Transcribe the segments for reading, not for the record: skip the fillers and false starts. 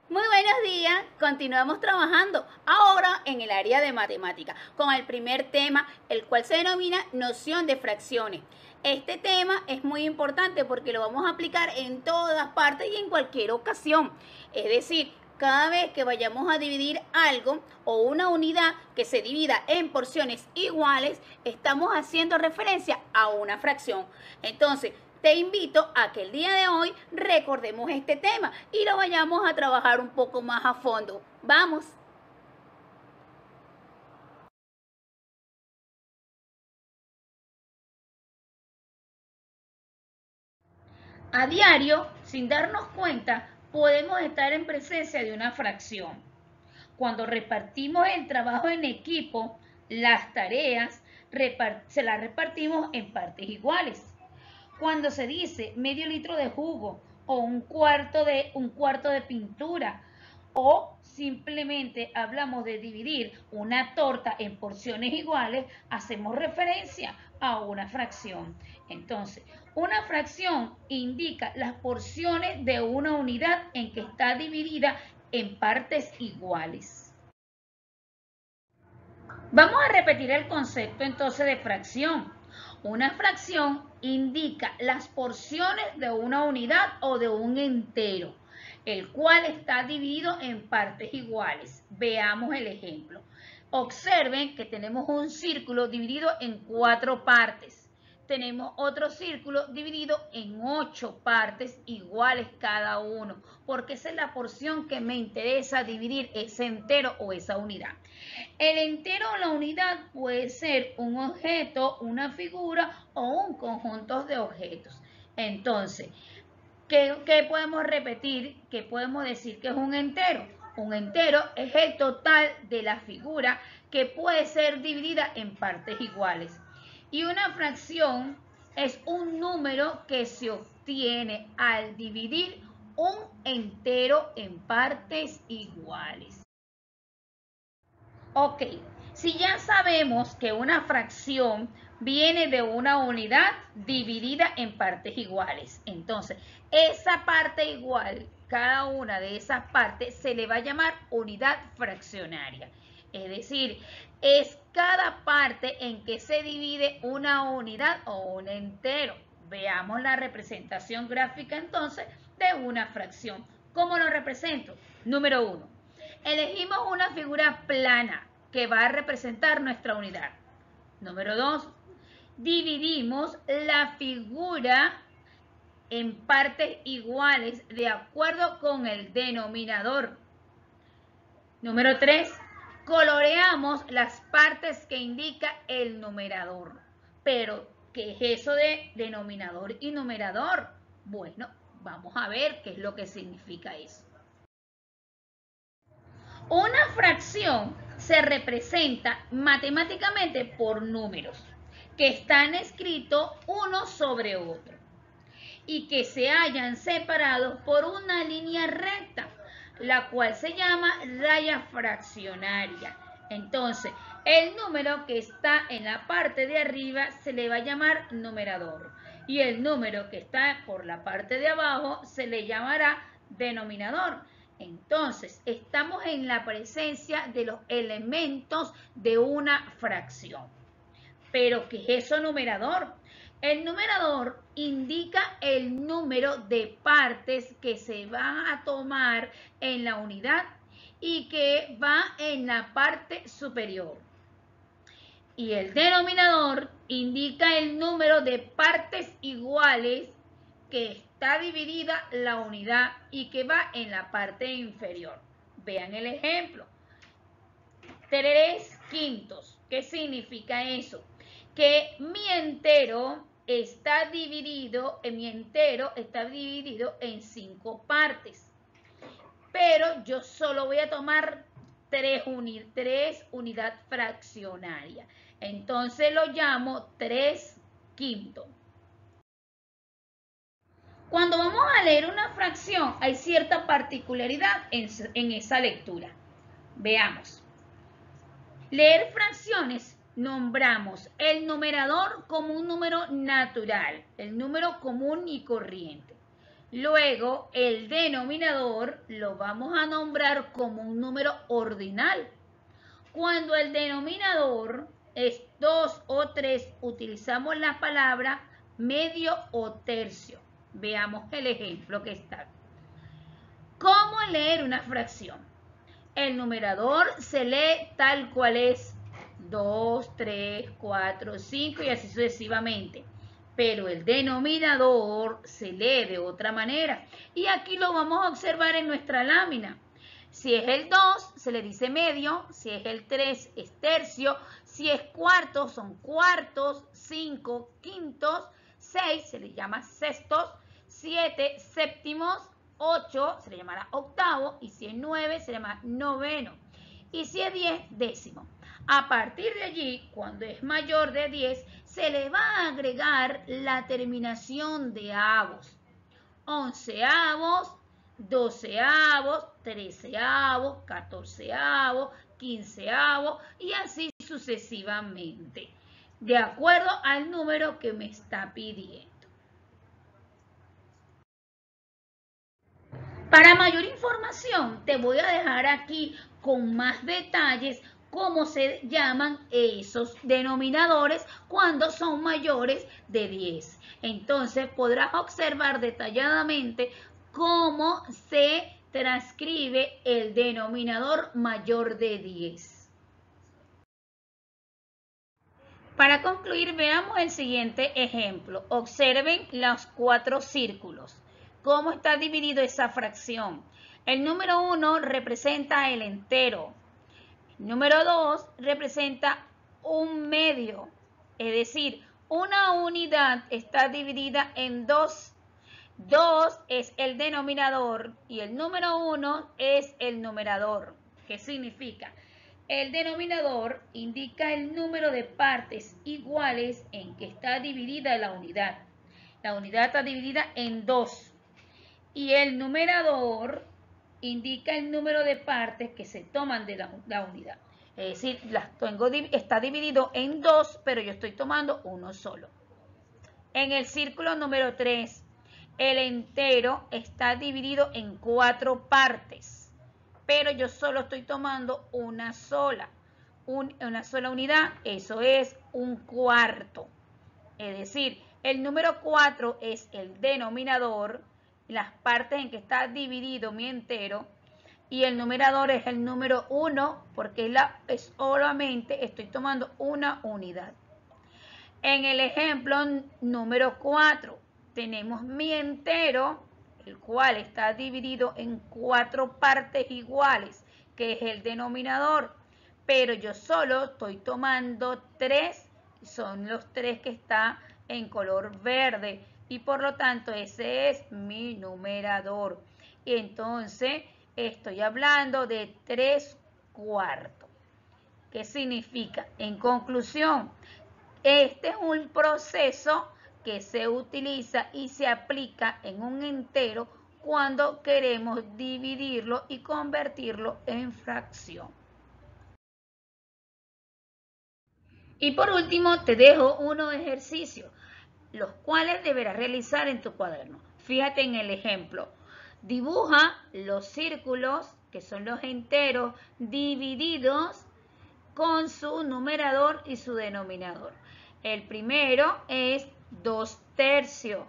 Muy buenos días, continuamos trabajando ahora en el área de matemática con el primer tema, el cual se denomina noción de fracciones. Este tema es muy importante porque lo vamos a aplicar en todas partes y en cualquier ocasión. Es decir, cada vez que vayamos a dividir algo o una unidad que se divida en porciones iguales, estamos haciendo referencia a una fracción. Entonces, te invito a que el día de hoy recordemos este tema y lo vayamos a trabajar un poco más a fondo. ¡Vamos! A diario, sin darnos cuenta, podemos estar en presencia de una fracción. Cuando repartimos el trabajo en equipo, las tareas se las repartimos en partes iguales. Cuando se dice medio litro de jugo o un cuarto de pintura, o simplemente hablamos de dividir una torta en porciones iguales, hacemos referencia a una fracción. Entonces, una fracción indica las porciones de una unidad en que está dividida en partes iguales. Vamos a repetir el concepto entonces de fracción. Una fracción indica las porciones de una unidad o de un entero, el cual está dividido en partes iguales. Veamos el ejemplo. Observen que tenemos un círculo dividido en 4 partes. Tenemos otro círculo dividido en 8 partes iguales cada uno, porque esa es la porción que me interesa dividir, ese entero o esa unidad. El entero o la unidad puede ser un objeto, una figura o un conjunto de objetos. Entonces, ¿qué podemos repetir? ¿Qué podemos decir que es un entero? Un entero es el total de la figura que puede ser dividida en partes iguales. Y una fracción es un número que se obtiene al dividir un entero en partes iguales. Ok, si ya sabemos que una fracción viene de una unidad dividida en partes iguales, entonces esa parte igual, cada una de esas partes se le va a llamar unidad fraccionaria. Es decir, es cada parte en que se divide una unidad o un entero. Veamos la representación gráfica entonces de una fracción. ¿Cómo lo represento? Número 1. Elegimos una figura plana que va a representar nuestra unidad. Número 2. Dividimos la figura en partes iguales de acuerdo con el denominador. Número 3. Coloreamos las partes que indica el numerador. Pero, ¿qué es eso de denominador y numerador? Bueno, vamos a ver qué es lo que significa eso. Una fracción se representa matemáticamente por números que están escritos uno sobre otro y que se hallan separados por una línea recta, la cual se llama raya fraccionaria. Entonces, el número que está en la parte de arriba se le va a llamar numerador y el número que está por la parte de abajo se le llamará denominador. Entonces, estamos en la presencia de los elementos de una fracción. ¿Pero qué es eso numerador? El numerador indica el número de partes que se van a tomar en la unidad y que va en la parte superior. Y el denominador indica el número de partes iguales que está dividida la unidad y que va en la parte inferior. Vean el ejemplo. 3 quintos. ¿Qué significa eso? Que mi entero está dividido en 5 partes. Pero yo solo voy a tomar 3 unidades fraccionarias. Entonces lo llamo 3 quintos. Cuando vamos a leer una fracción, hay cierta particularidad en esa lectura. Veamos. Leer fracciones, nombramos el numerador como un número natural, el número común y corriente. Luego, el denominador lo vamos a nombrar como un número ordinal. Cuando el denominador es 2 o 3, utilizamos la palabra medio o tercio. Veamos el ejemplo que está. ¿Cómo leer una fracción? El numerador se lee tal cual es 2, 3, 4, 5 y así sucesivamente. Pero el denominador se lee de otra manera. Y aquí lo vamos a observar en nuestra lámina. Si es el 2, se le dice medio. Si es el 3, es tercio. Si es cuarto, son cuartos. 5, quintos. 6, se le llama sextos. 7, séptimos. 8, se le llamará octavo. Y si es 9, se llama noveno. Y si es 10, décimo. A partir de allí, cuando es mayor de 10, se le va a agregar la terminación de avos. Onceavos, doceavos, treceavos, catorceavos, quinceavos y así sucesivamente, de acuerdo al número que me está pidiendo. Para mayor información, te voy a dejar aquí con más detalles cómo se llaman esos denominadores cuando son mayores de 10. Entonces podrás observar detalladamente cómo se transcribe el denominador mayor de 10. Para concluir, veamos el siguiente ejemplo. Observen los 4 círculos. ¿Cómo está dividido esa fracción? El número 1 representa el entero. El número 2 representa un medio. Es decir, una unidad está dividida en 2. 2 es el denominador y el número 1 es el numerador. ¿Qué significa? El denominador indica el número de partes iguales en que está dividida la unidad. La unidad está dividida en 2. Y el numerador indica el número de partes que se toman de la unidad. Es decir, está dividido en 2, pero yo estoy tomando uno solo. En el círculo número 3, el entero está dividido en 4 partes, pero yo solo estoy tomando una sola unidad, eso es un cuarto. Es decir, el número 4 es el denominador, las partes en que está dividido mi entero, y el numerador es el número 1 porque solamente estoy tomando una unidad. En el ejemplo número 4 tenemos mi entero, el cual está dividido en 4 partes iguales, que es el denominador, pero yo solo estoy tomando 3, son los 3 que están en color verde y por lo tanto ese es mi numerador. Y entonces estoy hablando de 3 cuartos. ¿Qué significa? En conclusión, este es un proceso que se utiliza y se aplica en un entero cuando queremos dividirlo y convertirlo en fracción. Y por último, te dejo unos ejercicios, los cuales deberás realizar en tu cuaderno. Fíjate en el ejemplo. Dibuja los círculos, que son los enteros, divididos con su numerador y su denominador. El primero es 2 tercios.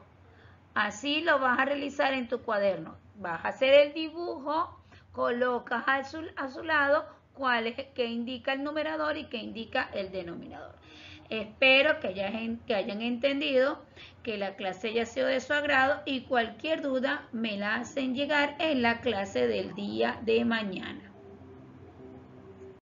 Así lo vas a realizar en tu cuaderno. Vas a hacer el dibujo, colocas a su lado cuál es que indica el numerador y que indica el denominador. Espero que hayan entendido, que la clase haya sido de su agrado y cualquier duda me la hacen llegar en la clase del día de mañana.